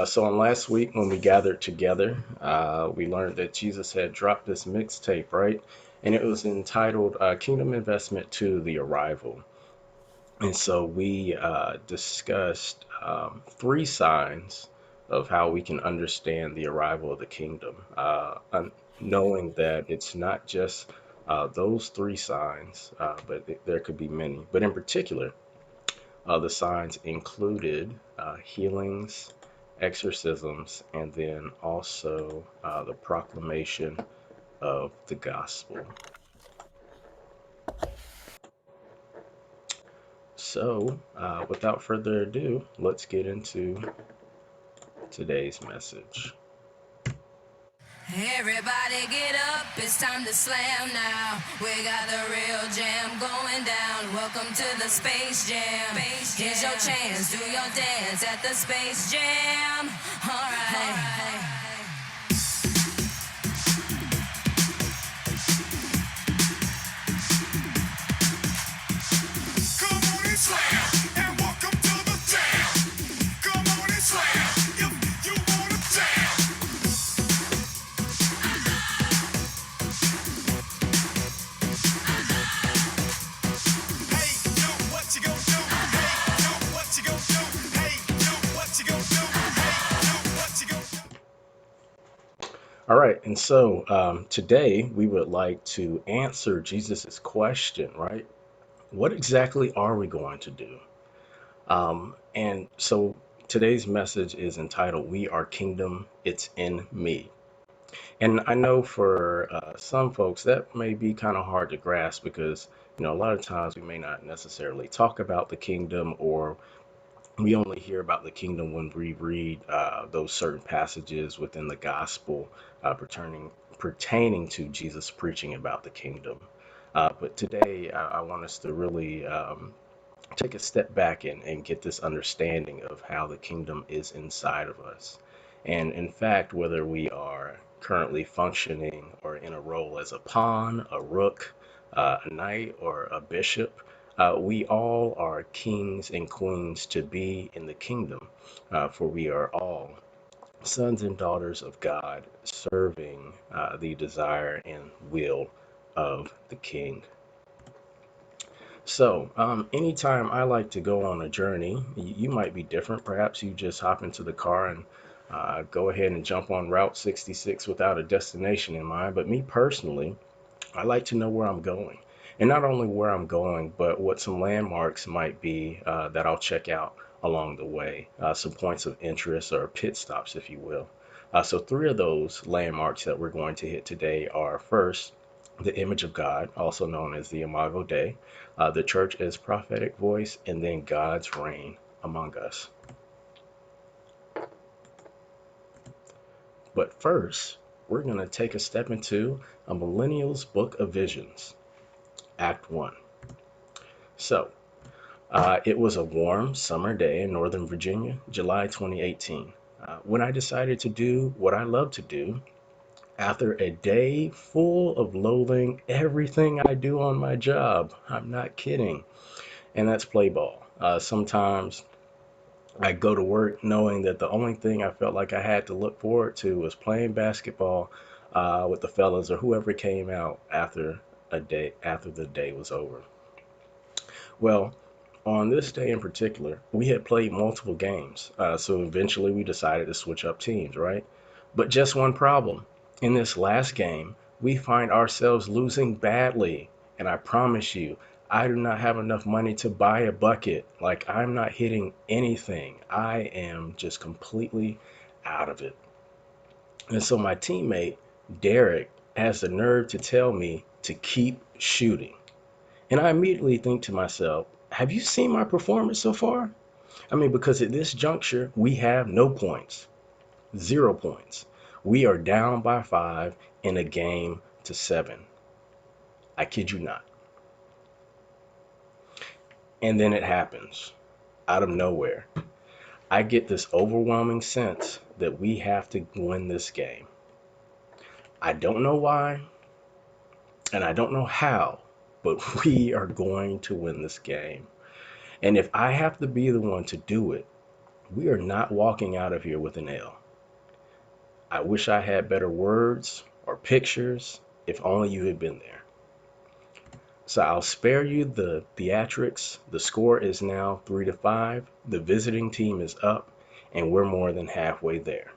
So on last week when we gathered together, we learned that Jesus had dropped this mixtape, right? And it was entitled Kingdom Investment to the Arrival. And so we discussed three signs of how we can understand the arrival of the kingdom, knowing that it's not just those three signs, but there could be many. But in particular, the signs included healings, exorcisms, and then also the proclamation of the gospel. So, without further ado, let's get into today's message. Everybody get up, it's time to slam now. We got the real jam going down. Welcome to the Space Jam. Here's your chance, do your dance at the Space Jam. Alright. All right, and so today we would like to answer Jesus's question, right? What exactly are we going to do? And so today's message is entitled "We Are Kingdom, It's in Me." And I know for some folks that may be kind of hard to grasp because, a lot of times we may not necessarily talk about the kingdom, or we only hear about the kingdom when we read those certain passages within the gospel pertaining to Jesus preaching about the kingdom. But today, I want us to really take a step back and get this understanding of how the kingdom is inside of us. And in fact, whether we are currently functioning or in a role as a pawn, a rook, a knight, or a bishop, we all are kings and queens to be in the kingdom, for we are all sons and daughters of God serving the desire and will of the king. So, anytime I like to go on a journey, you might be different. Perhaps you just hop into the car and go ahead and jump on Route 66 without a destination in mind. But me personally, I like to know where I'm going. And not only where I'm going, but what some landmarks might be that I'll check out along the way, some points of interest or pit stops, if you will. So, three of those landmarks that we're going to hit today are first, the image of God, also known as the Imago Dei, the church as prophetic voice, and then God's reign among us. But first, we're going to take a step into a millennial's book of visions, Act 1. So, it was a warm summer day in Northern Virginia, July 2018, when I decided to do what I love to do after a day full of loathing everything I do on my job. I'm not kidding. And that's play ball. Sometimes I go to work knowing that the only thing I felt like I had to look forward to was playing basketball with the fellas or whoever came out after the day was over. Well, on this day in particular, we had played multiple games, so eventually we decided to switch up teams, right? But just one problem. In this last game, we find ourselves losing badly, and I promise you, I do not have enough money to buy a bucket. Like, I'm not hitting anything. I am just completely out of it. And so my teammate, Derek, has the nerve to tell me to keep shooting. And I immediately think to myself, have you seen my performance so far? I mean, because at this juncture, we have no points, 0 points. We are down by 5 in a game to 7. I kid you not. And then it happens out of nowhere. I get this overwhelming sense that we have to win this game. I don't know why, and I don't know how, but we are going to win this game. And if I have to be the one to do it, We are not walking out of here with an L. I wish I had better words or pictures, if only you had been there. So I'll spare you the theatrics. The score is now 3-5. The visiting team is up, and we're more than halfway there.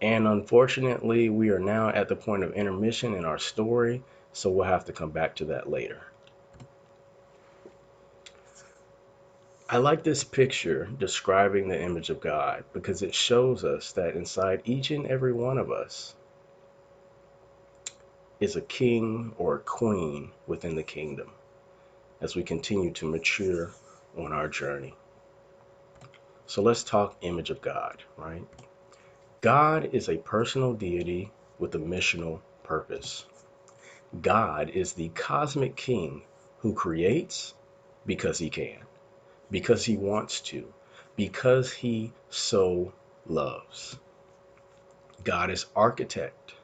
And unfortunately, we are now at the point of intermission in our story, so we'll have to come back to that later. I like this picture describing the image of God because it shows us that inside each and every one of us is a king or a queen within the kingdom as we continue to mature on our journey. So let's talk image of God, right? God is a personal deity with a missional purpose. God is the cosmic king who creates because he can, because he wants to, because he so loves. God is architect.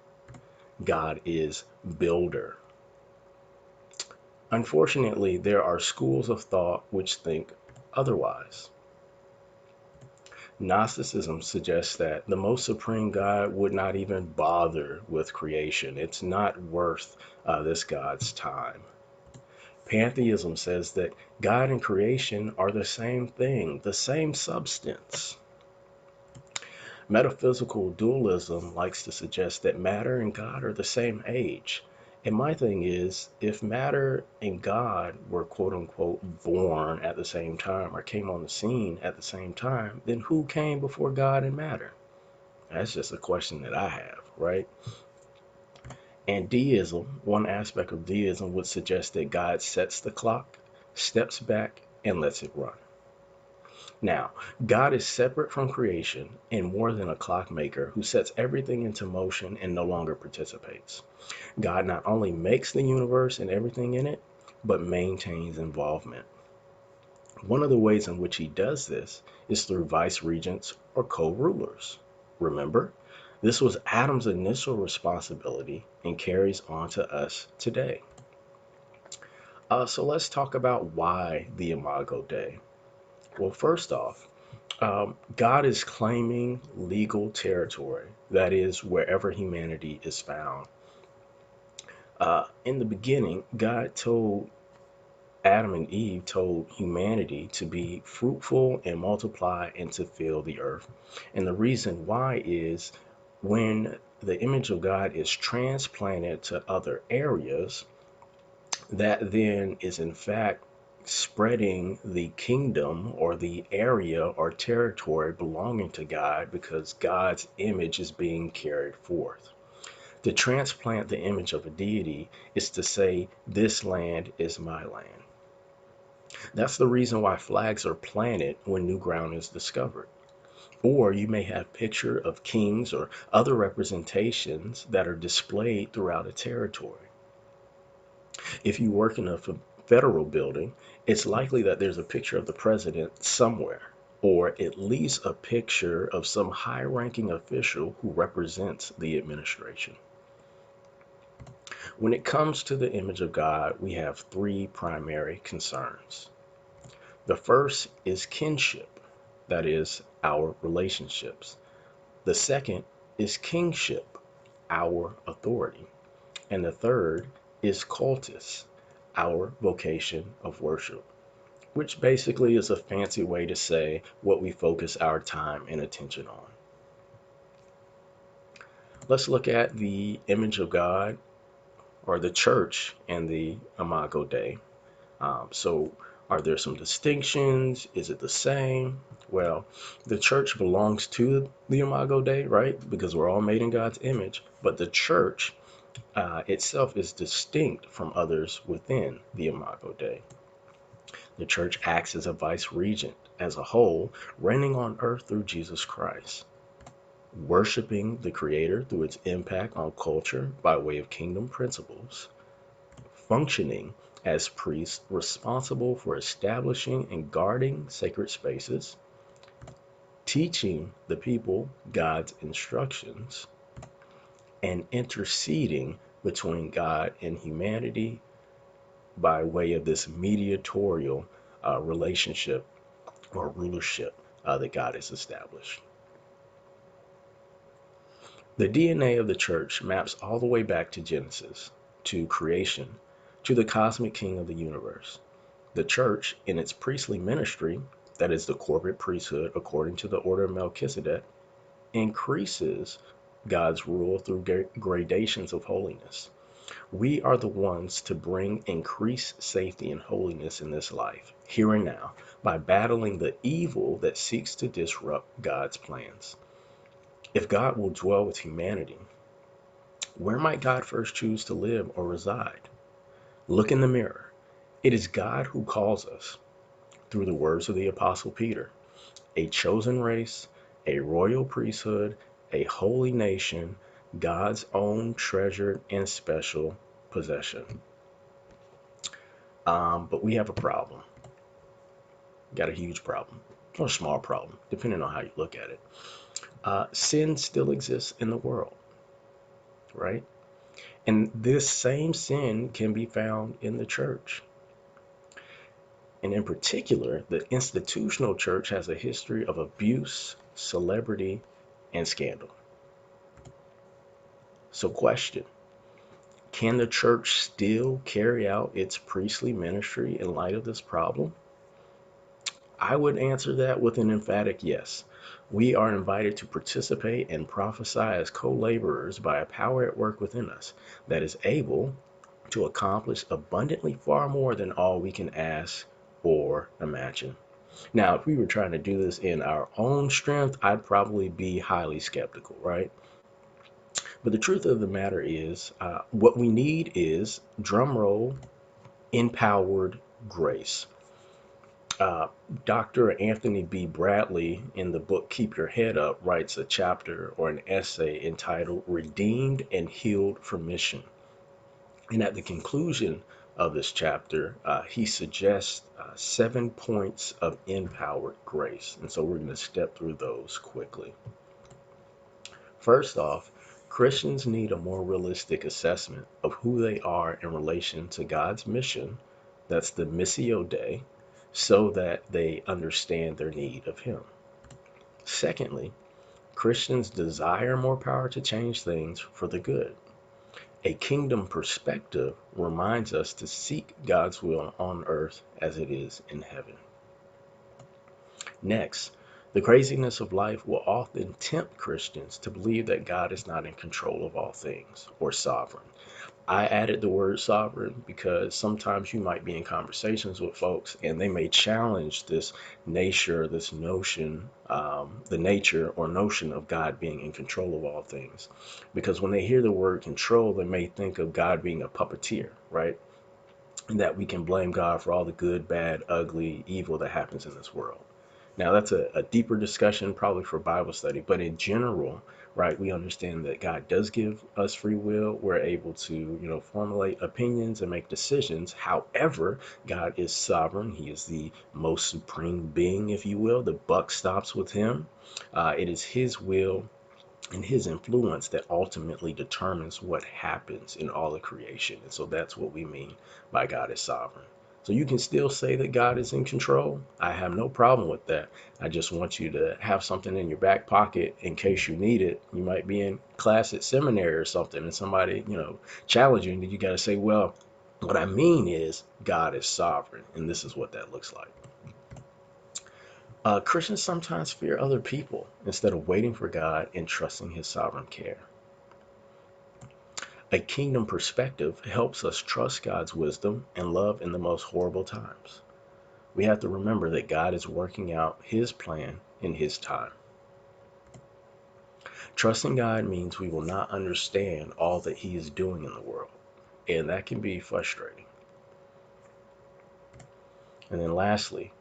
God is builder. Unfortunately, there are schools of thought which think otherwise. Gnosticism suggests that the most supreme God would not even bother with creation. It's not worth this God's time. Pantheism says that God and creation are the same thing, the same substance. Metaphysical dualism likes to suggest that matter and God are the same age. And my thing is, if matter and God were quote unquote born at the same time or came on the scene at the same time, then who came before God and matter? That's just a question that I have, right? And deism, one aspect of deism would suggest that God sets the clock, steps back, and lets it run. Now, God is separate from creation and more than a clockmaker who sets everything into motion and no longer participates. God not only makes the universe and everything in it, but maintains involvement. One of the ways in which he does this is through vice regents or co-rulers. Remember, this was Adam's initial responsibility and carries on to us today. So let's talk about why the Imago Dei. Well, first off, God is claiming legal territory, that is, wherever humanity is found. In the beginning, God told Adam and Eve, told humanity to be fruitful and multiply and to fill the earth. And the reason why is when the image of God is transplanted to other areas, that then is in fact spreading the kingdom or the area or territory belonging to God because God's image is being carried forth. To transplant the image of a deity is to say, this land is my land. That's the reason why flags are planted when new ground is discovered. Or you may have picture of kings or other representations that are displayed throughout a territory. If you work in a federal building, it's likely that there's a picture of the president somewhere, or at least a picture of some high-ranking official who represents the administration. When it comes to the image of God, we have three primary concerns. The first is kinship, that is, our relationships. The second is kingship, our authority. And the third is cultus, our vocation of worship, which basically is a fancy way to say what we focus our time and attention on. Let's look at the image of God or the church and the Imago Dei. So are there some distinctions? Is it the same? Well, the church belongs to the Imago Dei, right? Because we're all made in God's image. But the church itself is distinct from others within the Imago Dei. The church acts as a vice regent as a whole, reigning on earth through Jesus Christ, worshiping the Creator through its impact on culture by way of kingdom principles, functioning as priests responsible for establishing and guarding sacred spaces, teaching the people God's instructions, and interceding between God and humanity by way of this mediatorial relationship or rulership that God has established. The DNA of the church maps all the way back to Genesis, to creation, to the cosmic king of the universe. The church, in its priestly ministry, that is the corporate priesthood according to the order of Melchizedek, increases God's rule through gradations of holiness. We are the ones to bring increased safety and holiness in this life, here and now, by battling the evil that seeks to disrupt God's plans. If God will dwell with humanity, where might God first choose to live or reside? Look in the mirror. It is God who calls us, through the words of the Apostle Peter, a chosen race, a royal priesthood, a holy nation, God's own treasured and special possession. But we have a problem. Got a huge problem, or a small problem, depending on how you look at it. Sin still exists in the world, right? And this same sin can be found in the church. And in particular, the institutional church has a history of abuse, celebrity, and scandal. So, question: can the church still carry out its priestly ministry in light of this problem? I would answer that with an emphatic yes. We are invited to participate and prophesy as co laborers by a power at work within us that is able to accomplish abundantly far more than all we can ask or imagine. Now, if we were trying to do this in our own strength, I'd probably be highly skeptical, right? But the truth of the matter is, what we need is, drum roll, empowered grace. Uh, Dr. Anthony B. Bradley, in the book Keep Your Head Up, writes a chapter or an essay entitled Redeemed and Healed for Mission. And at the conclusion of this chapter, he suggests 7 points of empowered grace. And so we're going to step through those quickly. First off, Christians need a more realistic assessment of who they are in relation to God's mission, that's the Missio Dei, so that they understand their need of Him. Secondly, Christians desire more power to change things for the good. A kingdom perspective reminds us to seek God's will on earth as it is in heaven. Next, the craziness of life will often tempt Christians to believe that God is not in control of all things or sovereign. I added the word sovereign because sometimes you might be in conversations with folks and they may challenge this nature, this notion, the nature or notion of God being in control of all things. Because when they hear the word control, they may think of God being a puppeteer, right? And that we can blame God for all the good, bad, ugly, evil that happens in this world. Now, that's a deeper discussion probably for Bible study, but in general, right, we understand that God does give us free will. We're able to, formulate opinions and make decisions. However, God is sovereign. He is the most supreme being, if you will. The buck stops with Him. It is His will and His influence that ultimately determines what happens in all of creation. And so that's what we mean by God is sovereign. So you can still say that God is in control. I have no problem with that. I just want you to have something in your back pocket in case you need it. You might be in class at seminary or something and somebody, challenging you. You got to say, well, what I mean is God is sovereign. And this is what that looks like. Christians sometimes fear other people instead of waiting for God and trusting His sovereign care. A kingdom perspective helps us trust God's wisdom and love in the most horrible times. We have to remember that God is working out His plan in His time. Trusting God means we will not understand all that He is doing in the world, and that can be frustrating. And then lastly,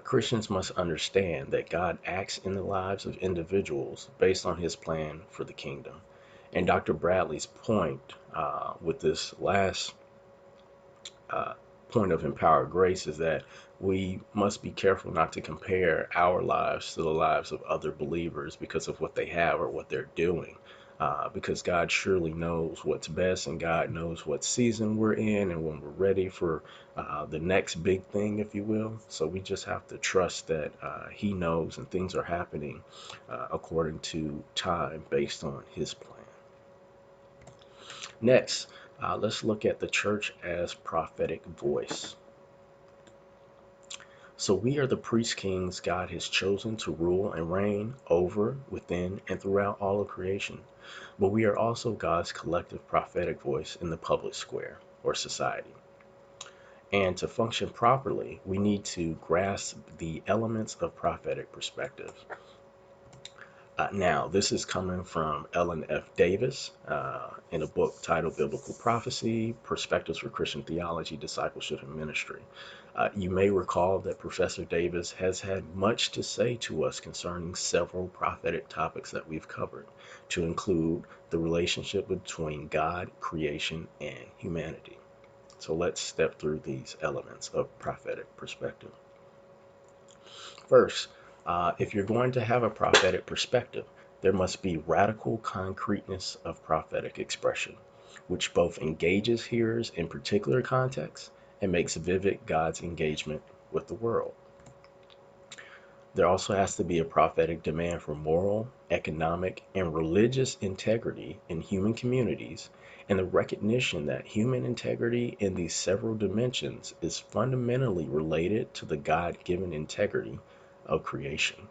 Christians must understand that God acts in the lives of individuals based on His plan for the kingdom. And Dr. Bradley's point with this last point of empowered grace is that we must be careful not to compare our lives to the lives of other believers because of what they have or what they're doing. because God surely knows what's best, and God knows what season we're in and when we're ready for the next big thing, if you will. So we just have to trust that He knows and things are happening according to time based on His plan. Next, let's look at the church as prophetic voice. So we are the priest kings God has chosen to rule and reign over, within, and throughout all of creation. But we are also God's collective prophetic voice in the public square or society. And to function properly, we need to grasp the elements of prophetic perspective. Now, this is coming from Ellen F. Davis in a book titled Biblical Prophecy, Perspectives for Christian Theology, Discipleship, and Ministry. You may recall that Professor Davis has had much to say to us concerning several prophetic topics that we've covered, to include the relationship between God, creation, and humanity. So let's step through these elements of prophetic perspective. First, if you're going to have a prophetic perspective, there must be radical concreteness of prophetic expression, which both engages hearers in particular contexts and makes vivid God's engagement with the world. There also has to be a prophetic demand for moral, economic, and religious integrity in human communities, and the recognition that human integrity in these several dimensions is fundamentally related to the God-given integrity of creation.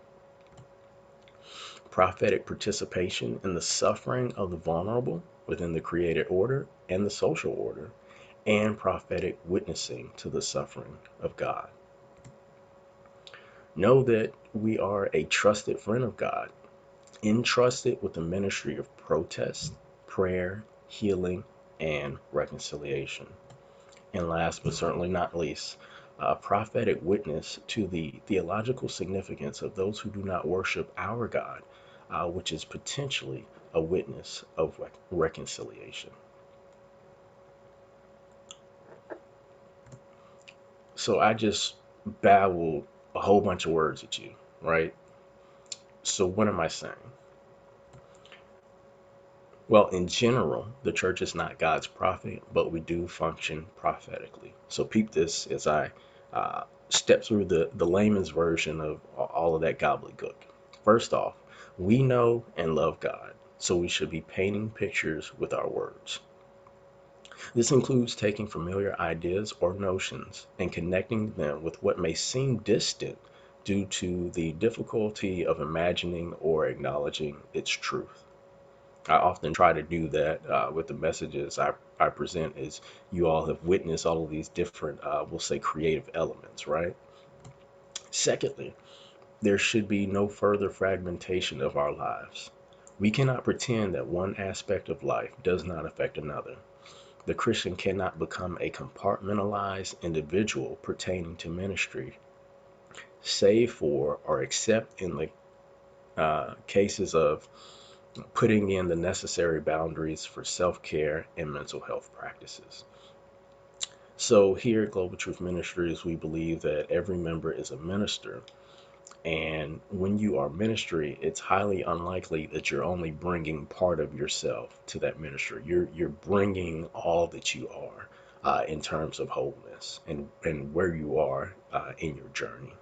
Prophetic participation in the suffering of the vulnerable within the created order and the social order, and prophetic witnessing to the suffering of God. Know that we are a trusted friend of God, entrusted with the ministry of protest, prayer, healing, and reconciliation. And last but certainly not least, a prophetic witness to the theological significance of those who do not worship our God, which is potentially a witness of reconciliation. So I just babbled a whole bunch of words at you, right? So what am I saying? Well, in general, the church is not God's prophet, but we do function prophetically. So peep this as I step through the layman's version of all of that gobbledygook. First off, we know and love God, so we should be painting pictures with our words. This includes taking familiar ideas or notions and connecting them with what may seem distant due to the difficulty of imagining or acknowledging its truth. I often try to do that with the messages I present, as you all have witnessed all of these different, we'll say, creative elements, right? Secondly, there should be no further fragmentation of our lives. We cannot pretend that one aspect of life does not affect another. The Christian cannot become a compartmentalized individual pertaining to ministry, save for or except in the cases of putting in the necessary boundaries for self-care and mental health practices. So here at Global Truth Ministries, we believe that every member is a minister. And when you are ministry, it's highly unlikely that you're only bringing part of yourself to that ministry. You're bringing all that you are in terms of wholeness and where you are in your journey.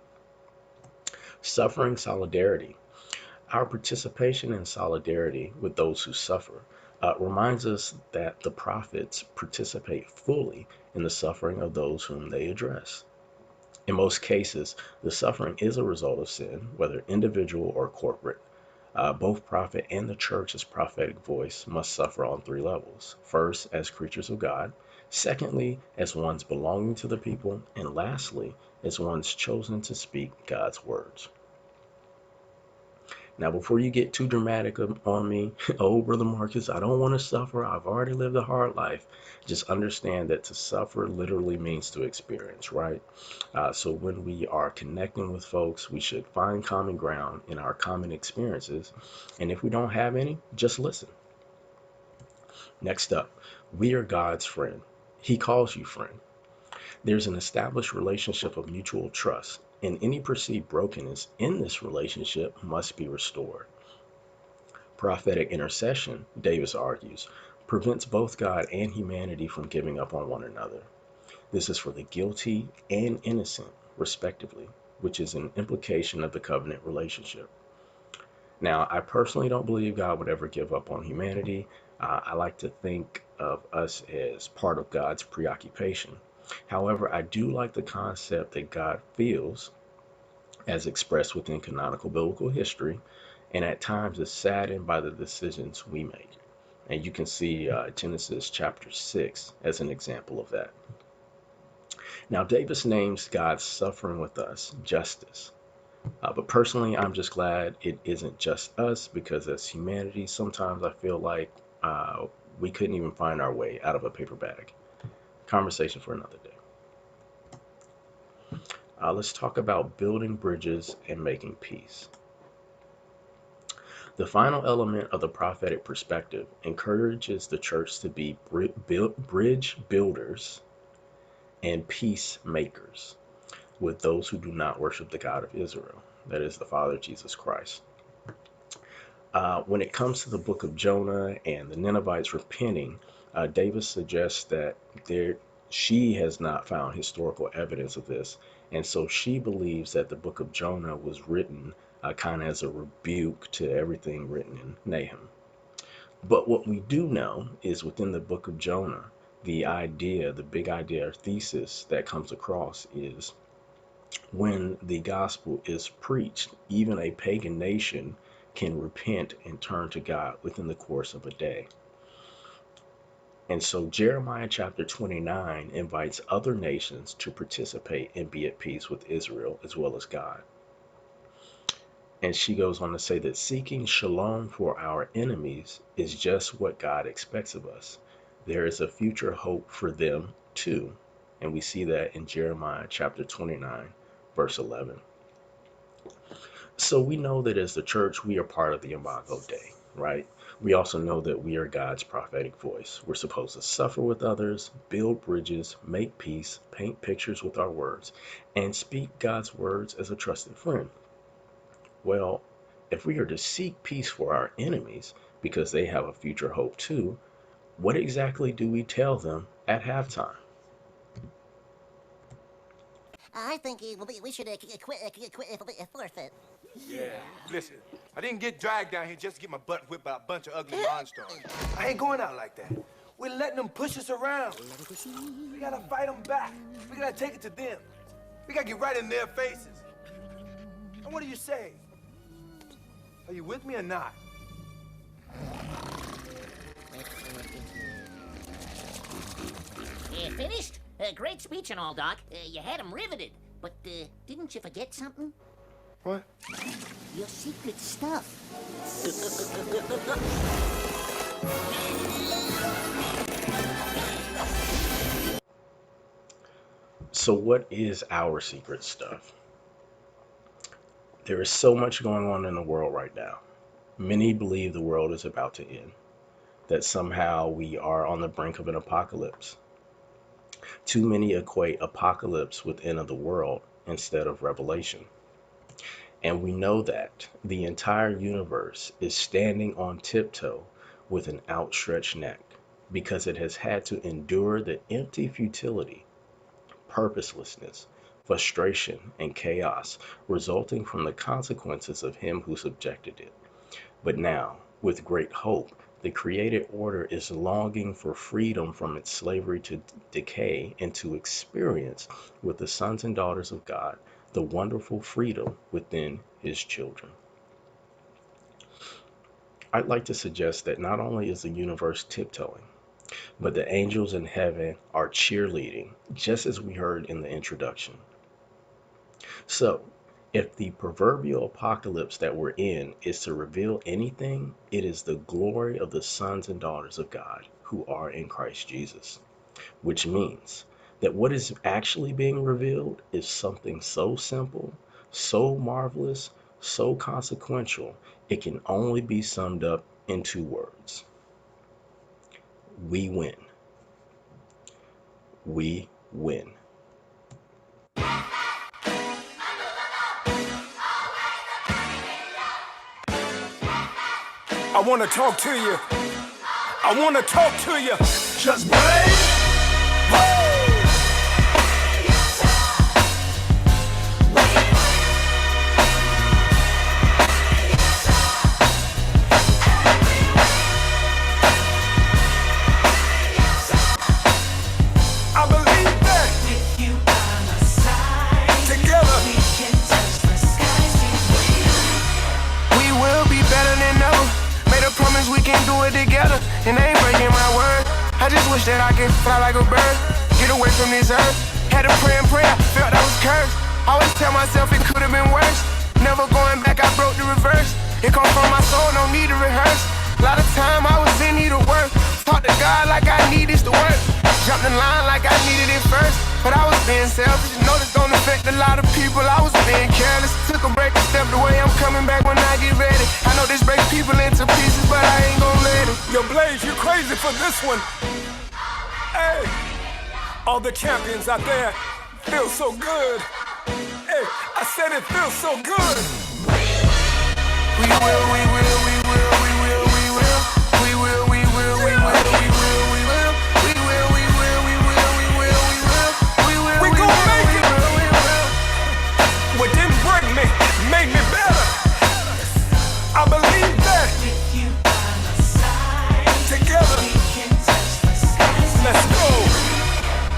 Suffering solidarity. Our participation in solidarity with those who suffer reminds us that the prophets participate fully in the suffering of those whom they address. In most cases, the suffering is a result of sin, whether individual or corporate. Both prophet and the church's prophetic voice must suffer on three levels. First, as creatures of God. Secondly, as ones belonging to the people. And lastly, as ones chosen to speak God's words. Now, before you get too dramatic on me, oh, Brother Marcus, I don't want to suffer. I've already lived a hard life. Just understand that to suffer literally means to experience, right? So when we are connecting with folks, we should find common ground in our common experiences. And if we don't have any, just listen. Next up, we are God's friend. He calls you friend. There's an established relationship of mutual trust, and any perceived brokenness in this relationship must be restored. Prophetic intercession, Davis argues, prevents both God and humanity from giving up on one another. This is for the guilty and innocent, respectively, which is an implication of the covenant relationship. Now, I personally don't believe God would ever give up on humanity. I like to think of us as part of God's preoccupation. However, I do like the concept that God feels, as expressed within canonical biblical history, and at times is saddened by the decisions we make. And you can see Genesis chapter 6 as an example of that. Now, Davis names God's suffering with us justice. But personally, I'm just glad it isn't just us, because as humanity, sometimes I feel like we couldn't even find our way out of a paper bag. Conversation for another day. Let's talk about building bridges and making peace. The final element of the prophetic perspective encourages the church to be bridge builders and peacemakers with those who do not worship the God of Israel, that is the Father Jesus Christ. When it comes to the book of Jonah and the Ninevites repenting, Davis suggests that she has not found historical evidence of this, and so she believes that the book of Jonah was written kind of as a rebuke to everything written in Nahum. But what we do know is within the book of Jonah, the big idea or thesis that comes across is when the gospel is preached, even a pagan nation can repent and turn to God within the course of a day. And so Jeremiah chapter 29 invites other nations to participate and be at peace with Israel as well as God. And she goes on to say that seeking shalom for our enemies is just what God expects of us. There is a future hope for them too. And we see that in Jeremiah chapter 29, verse 11. So we know that as the church, we are part of the Imago Dei, right? We also know that we are God's prophetic voice. We're supposed to suffer with others, build bridges, make peace, paint pictures with our words, and speak God's words as a trusted friend. Well, if we are to seek peace for our enemies because they have a future hope too, what exactly do we tell them at halftime? I think we should forfeit. Yeah. Listen, I didn't get dragged down here just to get my butt whipped by a bunch of ugly monsters. I ain't going out like that. We're letting them push us around. We gotta fight them back. We gotta take it to them. We gotta get right in their faces. And what do you say? Are you with me or not? Finished? Great speech and all, Doc. You had 'em riveted. But didn't you forget something? What? Your secret stuff. So what is our secret stuff? There is so much going on in the world right now. Many believe the world is about to end, that somehow we are on the brink of an apocalypse. Too many equate apocalypse with end of the world instead of revelation. And we know that the entire universe is standing on tiptoe with an outstretched neck because it has had to endure the empty futility, purposelessness, frustration, and chaos resulting from the consequences of him who subjected it. But now, with great hope, the created order is longing for freedom from its slavery to decay and to experience with the sons and daughters of God the wonderful freedom within his children. I'd like to suggest that not only is the universe tiptoeing, but the angels in heaven are cheerleading, just as we heard in the introduction. So, if the proverbial apocalypse that we're in is to reveal anything, it is the glory of the sons and daughters of God who are in Christ Jesus, which means that what is actually being revealed is something so simple, so marvelous, so consequential, it can only be summed up in 2 words. We win. We win. I wanna talk to you. I wanna talk to you. Just break. I believe that with you by my side, together we can touch the skies. We will be better than ever. Made a promise we can do it together, and I ain't breaking my word. I just wish that I could fly like a bird, get away from this earth. Had to pray and pray, I felt I was cursed. Always tell myself it could have been worse. Never going back, I broke the reverse. It come from my soul, no need to rehearse. A lot of time I was in need of work. Talk to God like I needed to work. Jumped in line like I needed it first. But I was being selfish. Know this gon' affect a lot of people. I was being careless. Took a break and stepped away. I'm coming back when I get ready. I know this breaks people into pieces, but I ain't gon' let it. Yo, Blaze, you crazy for this one. Hey, all the champions out there feel so good. Hey, I said it feels so good. We will, we will, we will, we will, we will, we will, we will, we will, we will, we will, we will, we will, we will, we will, we will, we gon' make it. What didn't break me made me better. I believe that. Together, let's go.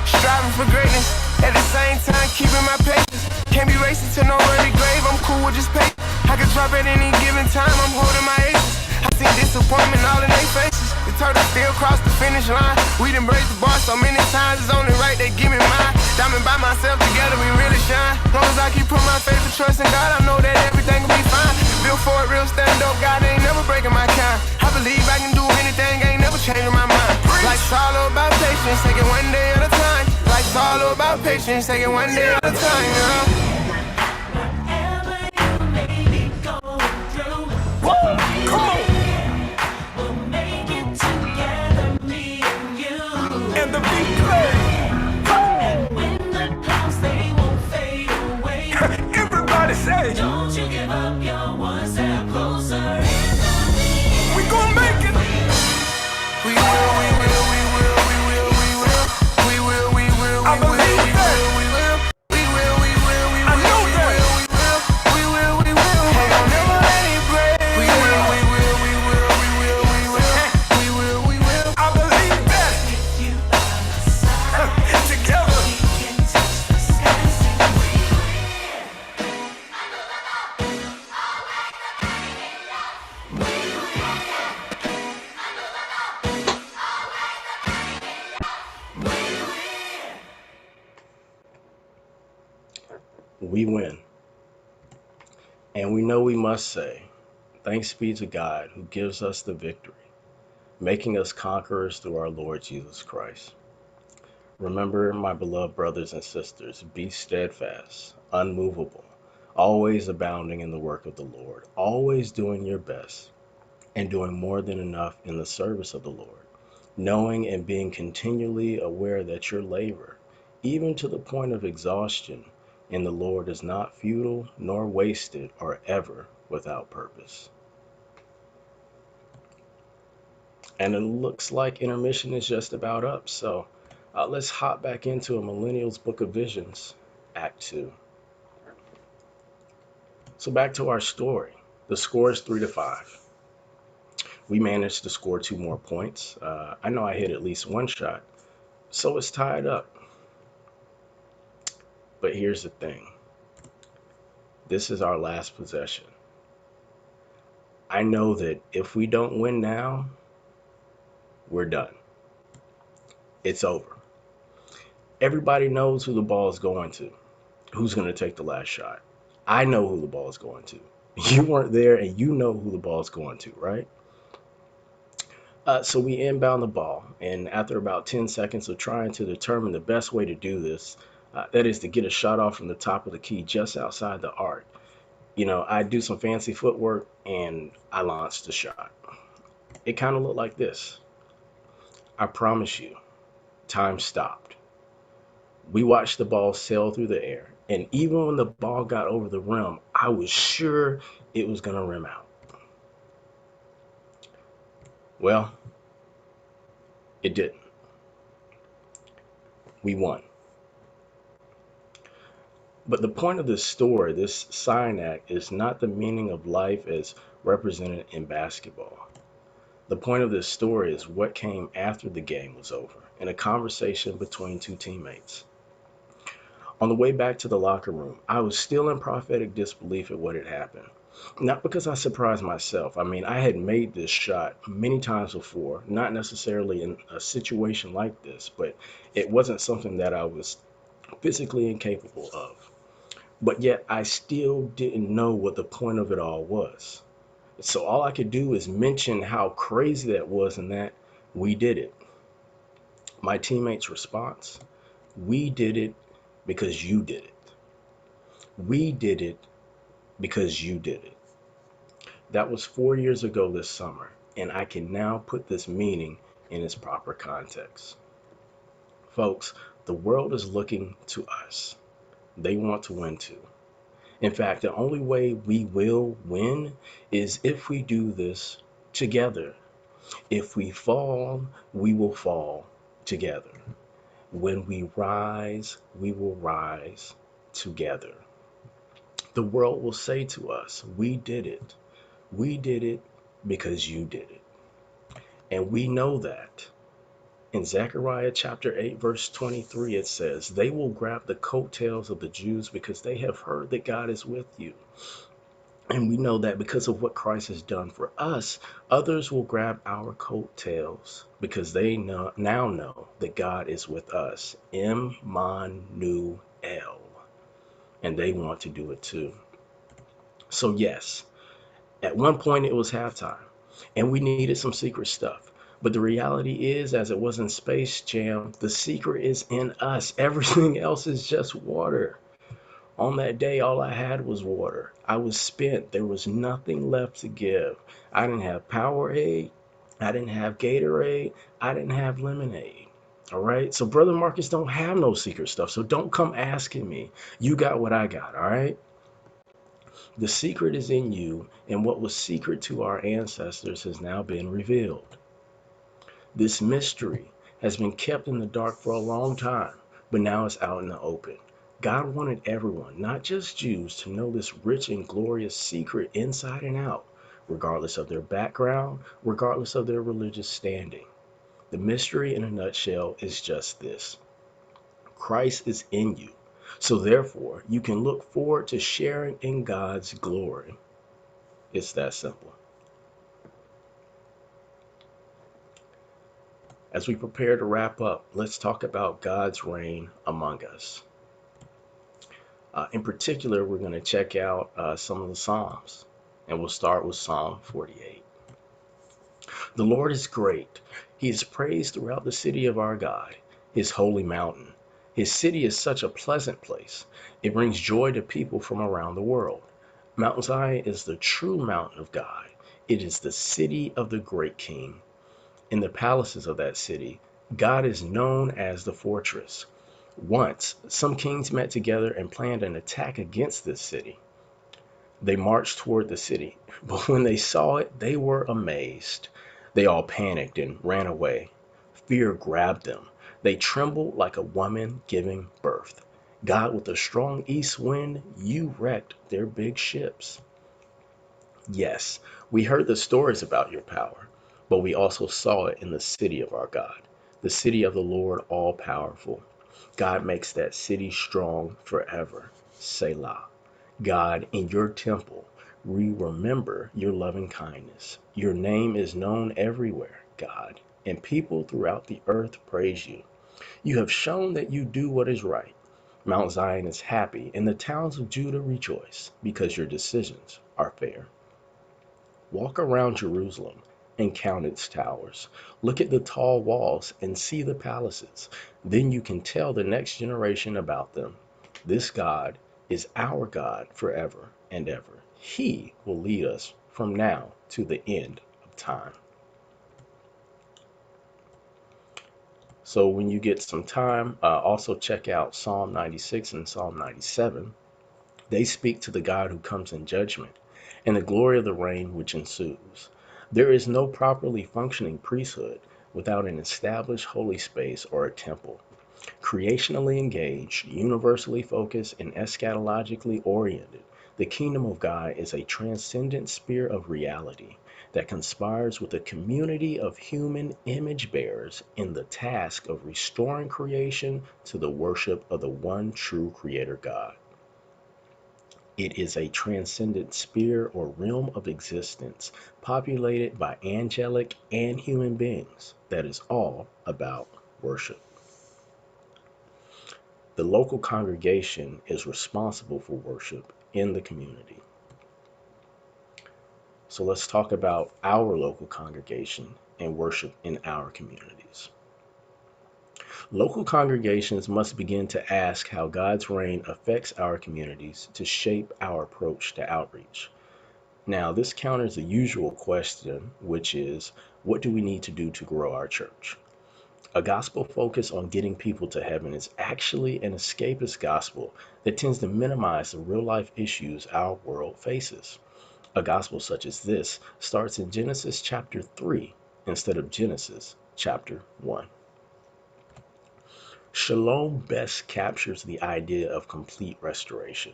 Striving for greatness, at the same time keeping my patience. Can't be racing to no early grave. I'm cool with just pay. I can drop at any given time. I'm holding my aces. I see disappointment all in their faces. The turtle still cross the finish line. We done break the bar so many times. It's only right they give me mine. Diamond by myself, together we really shine. Long as I keep putting my faith and trust in God, I know that everything will be fine. Built for it, real stand up. God ain't never breaking my kind. I believe I can do anything. Ain't never changing my mind. Life's all about patience, take it one day at a time. Life's all about patience, take it one day at a time. Come on. We'll make it together, me and you. And the beat plays. And when the clouds, they won't fade away. Everybody say, don't you give up, you're one step closer. We gon' make it. We will, we will, we will, we will, we will, we will, we will, I believe that. We will, we will, we will, we will, I know that. We will, we will, hey, don't never let it break. We will, we will, we will, we will, we will, we will, we will, I believe that. Together we can touch the skies and we We win. And we know we must say, thanks be to God who gives us the victory, making us conquerors through our Lord Jesus Christ. Remember, my beloved brothers and sisters, be steadfast, unmovable, always abounding in the work of the Lord, always doing your best, and doing more than enough in the service of the Lord, knowing and being continually aware that your labor, even to the point of exhaustion, in the Lord is not futile nor wasted or ever without purpose. And it looks like intermission is just about up, so let's hop back into a Millennials Book of Visions, Act 2. So back to our story. The score is 3-5. We managed to score 2 more points. I know I hit at least one shot, so it's tied up. But here's the thing. This is our last possession. I know that if we don't win now, we're done. It's over. Everybody knows who the ball is going to. Who's going to take the last shot? I know who the ball is going to. You weren't there and you know who the ball is going to, right? So we inbound the ball, and after about 10 seconds of trying to determine the best way to do this, that is to get a shot off from the top of the key just outside the arc. You know, I do some fancy footwork and I launched the shot. It kind of looked like this. I promise you, time stopped. We watched the ball sail through the air, and even when the ball got over the rim, I was sure it was going to rim out. Well, it didn't. We won. But the point of this story, this sign act, is not the meaning of life as represented in basketball. The point of this story is what came after the game was over in a conversation between two teammates. On the way back to the locker room, I was still in prophetic disbelief at what had happened. Not because I surprised myself. I mean, I had made this shot many times before, not necessarily in a situation like this, but it wasn't something that I was physically incapable of. But yet, I still didn't know what the point of it all was. So all I could do is mention how crazy that was and that we did it. My teammates' response: we did it because you did it. We did it because you did it. That was 4 years ago this summer, and I can now put this meaning in its proper context. Folks, the world is looking to us. They want to win too. In fact, the only way we will win is if we do this together. If we fall, we will fall together. When we rise, we will rise together. The world will say to us, we did it. We did it because you did it. And we know that. In Zechariah chapter 8, verse 23, it says, they will grab the coattails of the Jews because they have heard that God is with you. And we know that because of what Christ has done for us, others will grab our coattails because they now know that God is with us. Emmanuel. And they want to do it too. So yes, at one point it was halftime and we needed some secret stuff. But the reality is, as it was in Space Jam, the secret is in us. Everything else is just water. On that day, all I had was water. I was spent. There was nothing left to give. I didn't have Powerade. I didn't have Gatorade. I didn't have lemonade. All right. So Brother Marcus don't have no secret stuff. So don't come asking me. You got what I got. All right. The secret is in you, and what was secret to our ancestors has now been revealed. This mystery has been kept in the dark for a long time, but now it's out in the open. God wanted everyone, not just Jews, to know this rich and glorious secret inside and out, regardless of their background, regardless of their religious standing. The mystery in a nutshell is just this: Christ is in you. So therefore, you can look forward to sharing in God's glory. It's that simple. As we prepare to wrap up, let's talk about God's reign among us. In particular, we're going to check out some of the Psalms, and we'll start with Psalm 48. The Lord is great. He is praised throughout the city of our God, his holy mountain. His city is such a pleasant place. It brings joy to people from around the world. Mount Zion is the true mountain of God. It is the city of the great King. In the palaces of that city, God is known as the fortress. Once, some kings met together and planned an attack against this city. They marched toward the city, but when they saw it, they were amazed. They all panicked and ran away. Fear grabbed them. They trembled like a woman giving birth. God, with a strong east wind, you wrecked their big ships. Yes, we heard the stories about your power, but we also saw it in the city of our God, the city of the Lord all powerful. God makes that city strong forever. Selah. God, in your temple, we remember your loving kindness. Your name is known everywhere, God, and people throughout the earth praise you. You have shown that you do what is right. Mount Zion is happy, and the towns of Judah rejoice, because your decisions are fair. Walk around Jerusalem and count its towers. Look at the tall walls and see the palaces. Then you can tell the next generation about them. This God is our God forever and ever. He will lead us from now to the end of time. So when you get some time, also check out Psalm 96 and Psalm 97. They speak to the God who comes in judgment and the glory of the reign which ensues. There is no properly functioning priesthood without an established holy space or a temple. Creationally engaged, universally focused, and eschatologically oriented, the kingdom of God is a transcendent sphere of reality that conspires with a community of human image bearers in the task of restoring creation to the worship of the one true Creator God. It is a transcendent sphere or realm of existence populated by angelic and human beings that is all about worship. The local congregation is responsible for worship in the community. So let's talk about our local congregation and worship in our communities. Local congregations must begin to ask how God's reign affects our communities to shape our approach to outreach. Now, this counters the usual question, which is, what do we need to do to grow our church? A gospel focus on getting people to heaven is actually an escapist gospel that tends to minimize the real life issues our world faces. A gospel such as this starts in Genesis chapter 3 instead of Genesis chapter 1. Shalom best captures the idea of complete restoration.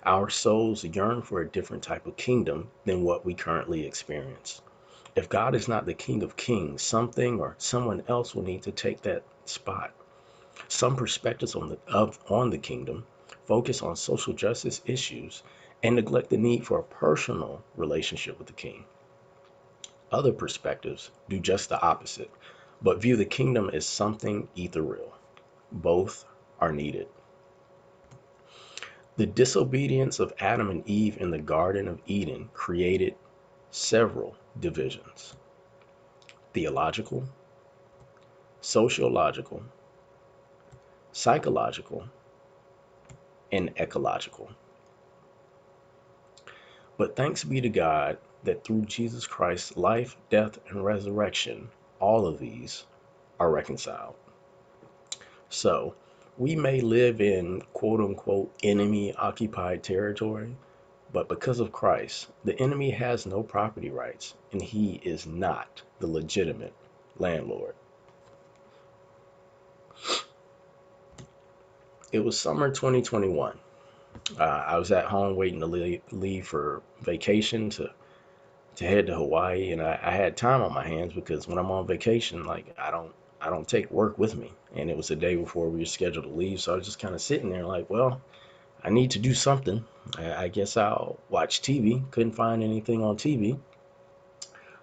Our souls yearn for a different type of kingdom than what we currently experience. If God is not the King of Kings, something or someone else will need to take that spot. Some perspectives on the kingdom focus on social justice issues and neglect the need for a personal relationship with the king. Other perspectives do just the opposite, but view the kingdom as something ethereal. Both are needed. The disobedience of Adam and Eve in the Garden of Eden created several divisions: theological, sociological, psychological, and ecological. But thanks be to God that through Jesus Christ's life, death, and resurrection, all of these are reconciled. So, we may live in quote unquote enemy occupied territory, but because of Christ, the enemy has no property rights and he is not the legitimate landlord. It was summer 2021. I was at home waiting to leave for vacation to head to Hawaii, and I had time on my hands because when I'm on vacation, like I don't take work with me. And it was the day before we were scheduled to leave, so I was just kind of sitting there like, well, I need to do something. I guess I'll watch TV. Couldn't find anything on TV,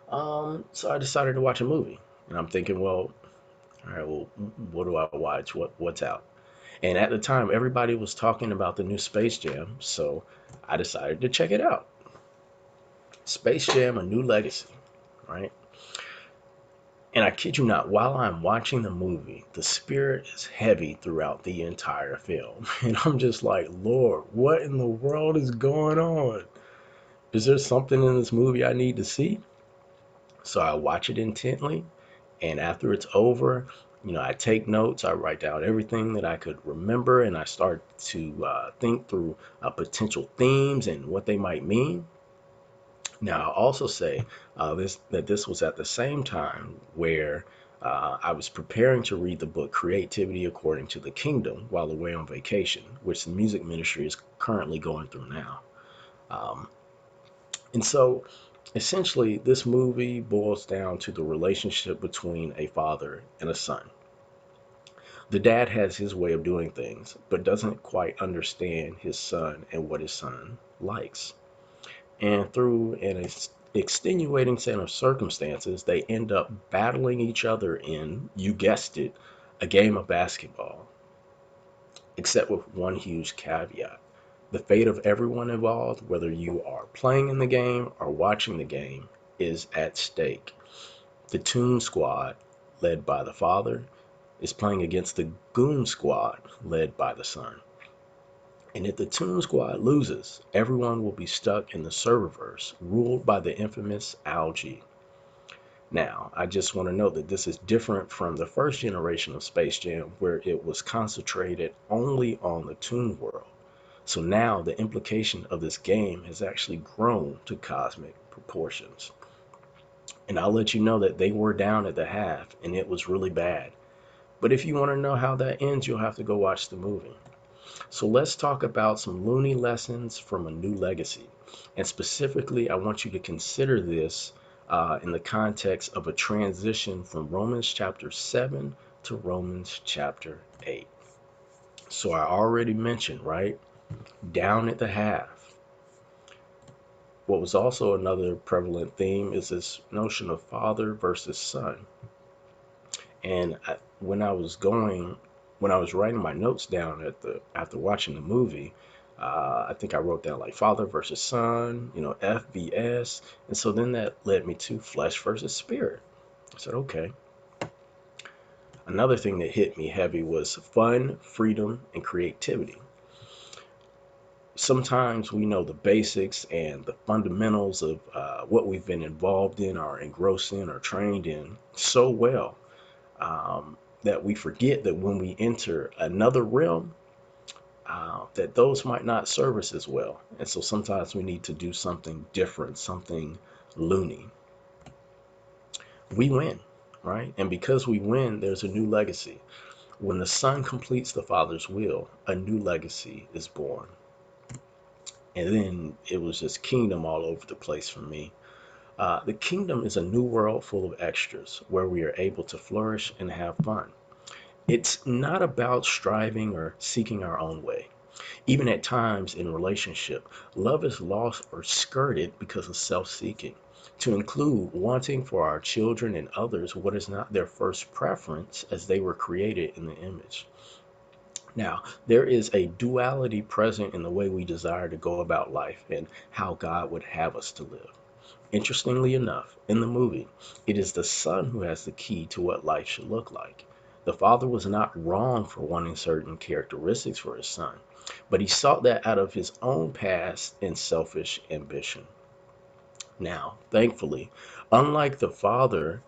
so I decided to watch a movie. And I'm thinking, well, all right, well, what do I watch? What's out? And at the time, everybody was talking about the new Space Jam, so I decided to check it out. Space Jam: A New Legacy, right? And I kid you not, while I'm watching the movie, the spirit is heavy throughout the entire film. And I'm just like, Lord, what in the world is going on? Is there something in this movie I need to see? So I watch it intently, and after it's over, I take notes, I write down everything that I could remember, and I start to think through potential themes and what they might mean. Now, I'll also say this was at the same time where I was preparing to read the book Creativity According to the Kingdom while away on vacation, which the music ministry is currently going through now. And so, essentially, this movie boils down to the relationship between a father and a son. The dad has his way of doing things, but doesn't quite understand his son and what his son likes. And through an extenuating set of circumstances, they end up battling each other in, you guessed it, a game of basketball. Except with one huge caveat. The fate of everyone involved, whether you are playing in the game or watching the game, is at stake. The Toon Squad, led by the father, is playing against the Goon Squad, led by the son. And if the Toon Squad loses, everyone will be stuck in the serververse, ruled by the infamous Al-G. Now, I just want to note that this is different from the first generation of Space Jam, where it was concentrated only on the Toon World. So now the implication of this game has actually grown to cosmic proportions. And I'll let you know that they were down at the half and it was really bad. But if you want to know how that ends, you'll have to go watch the movie. So let's talk about some Looney lessons from A New Legacy. And specifically, I want you to consider this in the context of a transition from Romans chapter 7 to Romans chapter 8. So I already mentioned, right? Down at the half. What was also another prevalent theme is this notion of father versus son. And when I was writing my notes down after watching the movie, I think I wrote down like father versus son, FVS, and so then that led me to flesh versus spirit. I said, okay. Another thing that hit me heavy was fun, freedom, and creativity. Sometimes we know the basics and the fundamentals of what we've been involved in or engrossed in or trained in so well, that we forget that when we enter another realm, that those might not serve us as well. And so sometimes we need to do something different, something loony. We win, right? And because we win, there's a new legacy. When the son completes the father's will, a new legacy is born. And then it was just kingdom all over the place for me. The kingdom is a new world full of extras where we are able to flourish and have fun. It's not about striving or seeking our own way. Even at times in relationship, love is lost or skirted because of self-seeking, to include wanting for our children and others what is not their first preference as they were created in the image. Now, there is a duality present in the way we desire to go about life and how God would have us to live. Interestingly enough, in the movie, it is the son who has the key to what life should look like. The father was not wrong for wanting certain characteristics for his son, but he sought that out of his own past and selfish ambition. Now, thankfully, unlike the father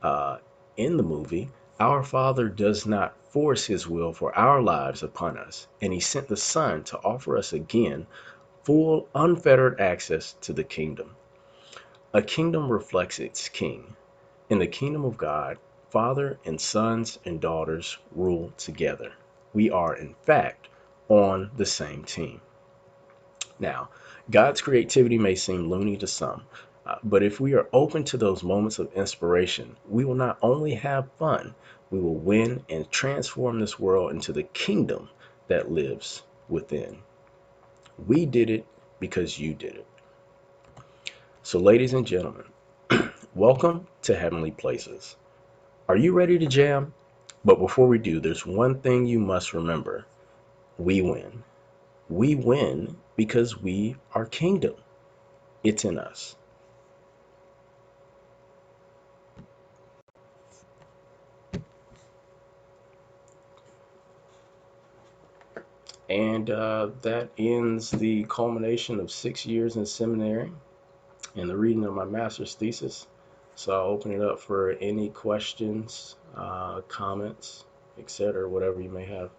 uh, in the movie, our father does not force his will for our lives upon us, and he sent the son to offer us again full, unfettered access to the kingdom. A kingdom reflects its king. In the kingdom of God, father and sons and daughters rule together. We are, in fact, on the same team. Now, God's creativity may seem loony to some, but if we are open to those moments of inspiration, we will not only have fun, we will win and transform this world into the kingdom that lives within. We did it because you did it. So, ladies and gentlemen, welcome to Heavenly Places. Are you ready to jam? But before we do, there's one thing you must remember. We win. We win because we are kingdom. It's in us. And that ends the culmination of 6 years in seminary and the reading of my master's thesis. So I'll open it up for any questions, comments, etc., whatever you may have.